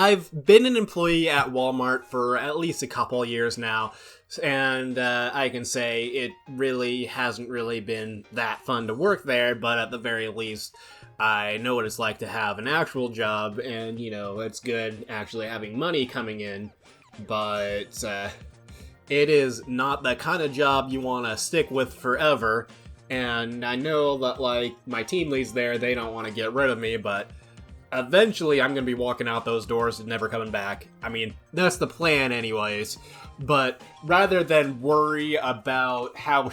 I've been an employee at Walmart for at least a couple years now, and I can say it really hasn't really been that fun to work there, but at the very least, I know what it's like to have an actual job, and, it's good actually having money coming in, but it is not the kind of job you want to stick with forever, and I know that, my team leads there, they don't want to get rid of me, but eventually I'm going to be walking out those doors and never coming back. I mean, that's the plan anyways. But rather than worry about how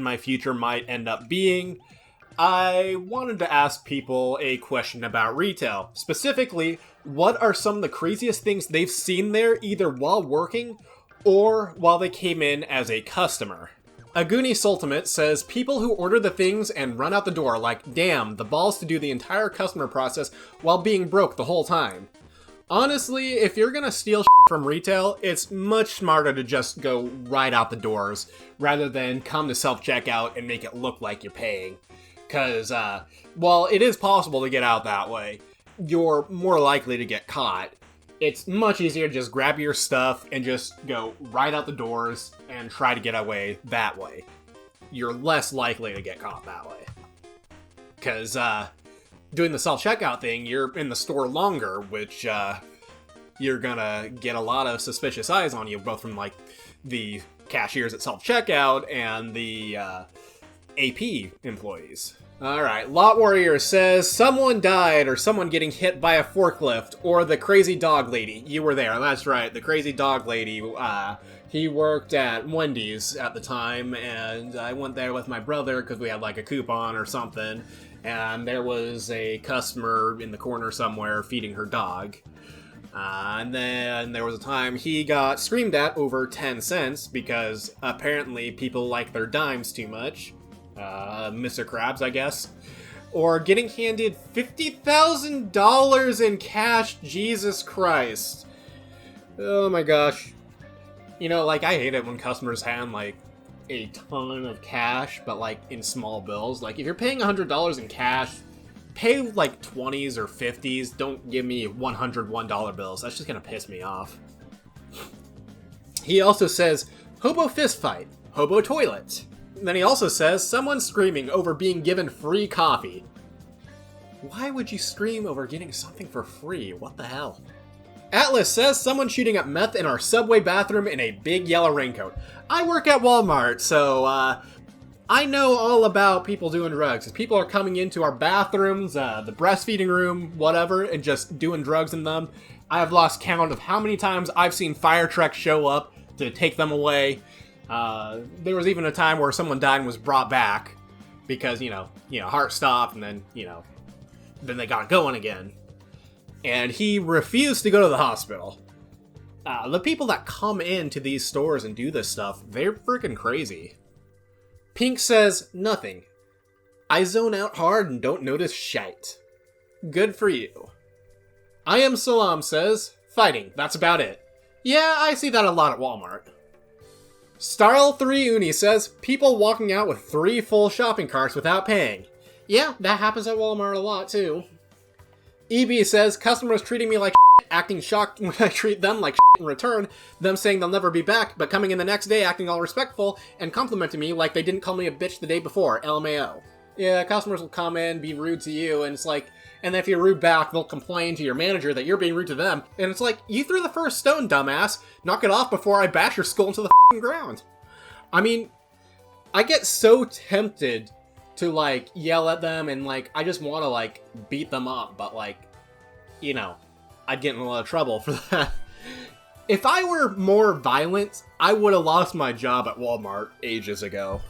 my future might end up being, I wanted to ask people a question about retail. Specifically, what are some of the craziest things they've seen there either while working or while they came in as a customer? Aguni Sultimate says, people who order the things and run out the door like, damn, the balls to do the entire customer process while being broke the whole time. Honestly, if you're gonna steal from retail, it's much smarter to just go right out the doors, rather than come to self-checkout and make it look like you're paying. Cause, while it is possible to get out that way, you're more likely to get caught. It's much easier to just grab your stuff and just go right out the doors and try to get away that way. You're less likely to get caught that way. Because, doing the self-checkout thing, you're in the store longer, which, you're gonna get a lot of suspicious eyes on you, both from, the cashiers at self-checkout and the, AP employees. Alright, Lot Warrior says, someone died or someone getting hit by a forklift or the crazy dog lady. You were there, that's right, the crazy dog lady. He worked at Wendy's at the time, and I went there with my brother because we had a coupon or something, and there was a customer in the corner somewhere feeding her dog. And then there was a time he got screamed at over 10 cents because apparently people like their dimes too much. Mr. Krabs, I guess. Or getting handed $50,000 in cash, Jesus Christ. Oh my gosh. I hate it when customers hand, a ton of cash, but, in small bills. If you're paying $100 in cash, pay, 20s or 50s. Don't give me $101 bills. That's just gonna piss me off. He also says, hobo fist fight, hobo toilet. Then he also says, someone screaming over being given free coffee. Why would you scream over getting something for free? What the hell? Atlas says, someone shooting up meth in our subway bathroom in a big yellow raincoat. I work at Walmart, so, I know all about people doing drugs. People are coming into our bathrooms, the breastfeeding room, whatever, and just doing drugs in them. I have lost count of how many times I've seen fire trucks show up to take them away. There was even a time where someone died and was brought back because, heart stopped and then, then they got going again. And he refused to go to the hospital. The people that come into these stores and do this stuff, they're freaking crazy. Pink says, nothing. I zone out hard and don't notice shite. Good for you. I Am Salam says, fighting, that's about it. Yeah, I see that a lot at Walmart. Starl3Uni says, people walking out with 3 full shopping carts without paying. Yeah, that happens at Walmart a lot, too. EB says, customers treating me like shit, acting shocked when I treat them like shit in return, them saying they'll never be back, but coming in the next day acting all respectful, and complimenting me like they didn't call me a bitch the day before, LMAO. Yeah, customers will come in, be rude to you, and it's and if you're rude back, they'll complain to your manager that you're being rude to them. And it's you threw the first stone, dumbass. Knock it off before I bash your skull into the ground. I mean, I get so tempted to, yell at them and, I just want to, beat them up. But, I'd get in a lot of trouble for that. If I were more violent, I would have lost my job at Walmart ages ago.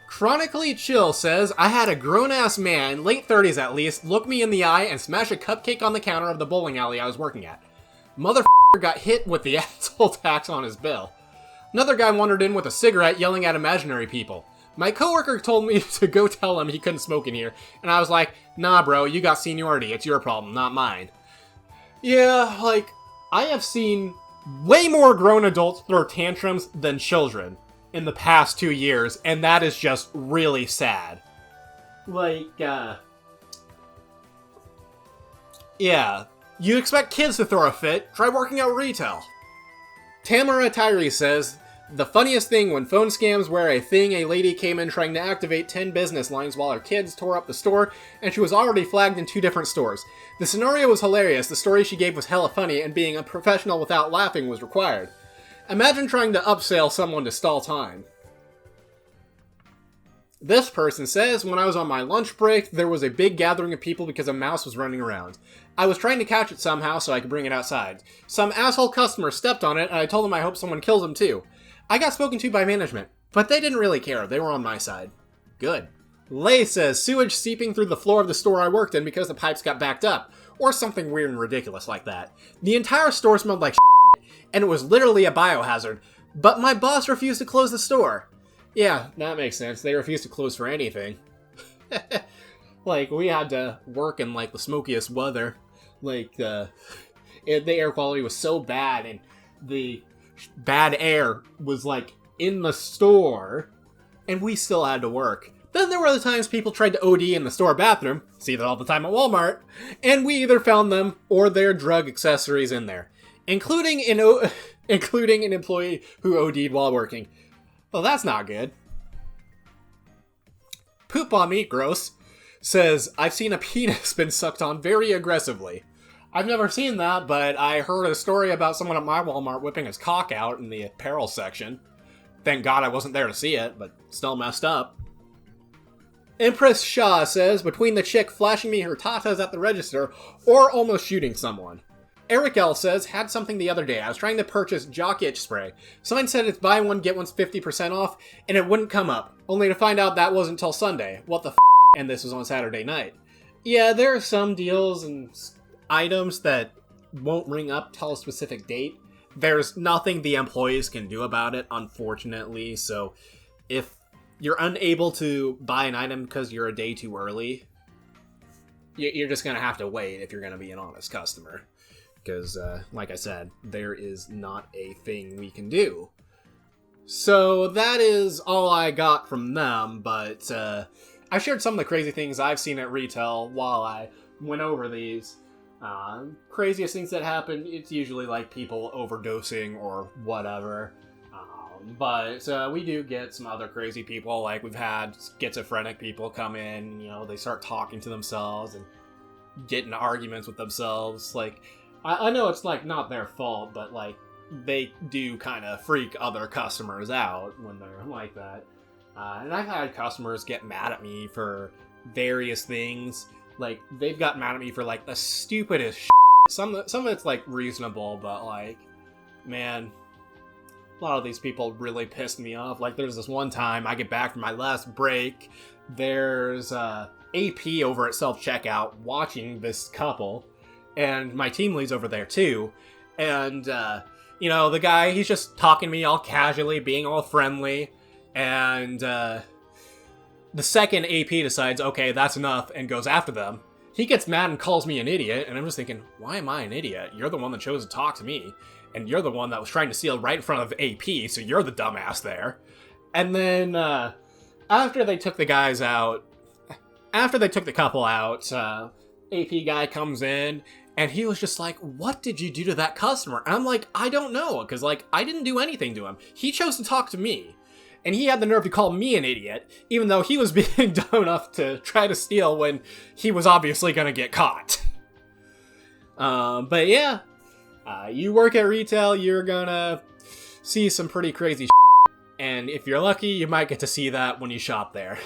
Chronically Chill says, I had a grown-ass man, late 30s at least, look me in the eye and smash a cupcake on the counter of the bowling alley I was working at. Motherfucker got hit with the asshole tax on his bill. Another guy wandered in with a cigarette yelling at imaginary people. My coworker told me to go tell him he couldn't smoke in here, and I was like, nah bro, you got seniority, it's your problem, not mine. Yeah, I have seen way more grown adults throw tantrums than children in the past 2 years, and that is just really sad. Yeah, You expect kids to throw a fit? Try working out retail. Tamara Tyree says, the funniest thing when phone scams were a thing, a lady came in trying to activate 10 business lines while her kids tore up the store, and she was already flagged in 2 different stores. The scenario was hilarious, the story she gave was hella funny, and being a professional without laughing was required. Imagine trying to upsell someone to stall time. This person says, when I was on my lunch break, there was a big gathering of people because a mouse was running around. I was trying to catch it somehow so I could bring it outside. Some asshole customer stepped on it, and I told him I hope someone kills him too. I got spoken to by management, but they didn't really care. They were on my side. Good. Lay says, sewage seeping through the floor of the store I worked in because the pipes got backed up, or something weird and ridiculous like that. The entire store smelled like shit, and it was literally a biohazard, but my boss refused to close the store. Yeah, that makes sense. They refused to close for anything. Like, we had to work in, like, the smokiest weather. Like, the air quality was so bad, and the bad air was, like, in the store, and we still had to work. Then there were the times people tried to OD in the store bathroom, see that all the time at Walmart, and we either found them or their drug accessories in there, including an employee who OD'd while working. Well, that's not good. Poop on me, gross, says, I've seen a penis been sucked on very aggressively. I've never seen that, but I heard a story about someone at my Walmart whipping his cock out in the apparel section. Thank God I wasn't there to see it, but still messed up. Empress Shaw says, between the chick flashing me her tatas at the register or almost shooting someone. Eric L says, had something the other day. I was trying to purchase jock itch spray. Someone said it's buy one, get one's 50% off, and it wouldn't come up. Only to find out that wasn't till Sunday. What the f***? And this was on Saturday night. Yeah, there are some deals and items that won't ring up till a specific date. There's nothing the employees can do about it, unfortunately. So if you're unable to buy an item because you're a day too early, you're just going to have to wait if you're going to be an honest customer. Because, like I said, there is not a thing we can do. So that is all I got from them, but I shared some of the crazy things I've seen at retail while I went over these. Craziest things that happen, it's usually like people overdosing or whatever. But we do get some other crazy people, like we've had schizophrenic people come in, you know, they start talking to themselves and get in arguments with themselves. Like, I know it's, like, not their fault, but, like, they do kind of freak other customers out when they're like that. And I've had customers get mad at me for various things. Like, they've got mad at me for, like, the stupidest shit. Some of it's, like, reasonable, but, like, man, a lot of these people really pissed me off. Like, there's this one time I get back from my last break, there's AP over at self-checkout watching this couple, and my team lead's over there too, and, you know, the guy, he's just talking to me all casually, being all friendly, and, the second AP decides, okay, that's enough, and goes after them. He gets mad and calls me an idiot, and I'm just thinking, why am I an idiot? You're the one that chose to talk to me, and you're the one that was trying to steal right in front of AP, so you're the dumbass there. And then, after they took the couple out, AP guy comes in, and he was just like, what did you do to that customer? And I'm like, I don't know, because, like, I didn't do anything to him. He chose to talk to me. And he had the nerve to call me an idiot, even though he was being dumb enough to try to steal when he was obviously going to get caught. But yeah, you work at retail, you're gonna see some pretty crazy shit. And if you're lucky, you might get to see that when you shop there.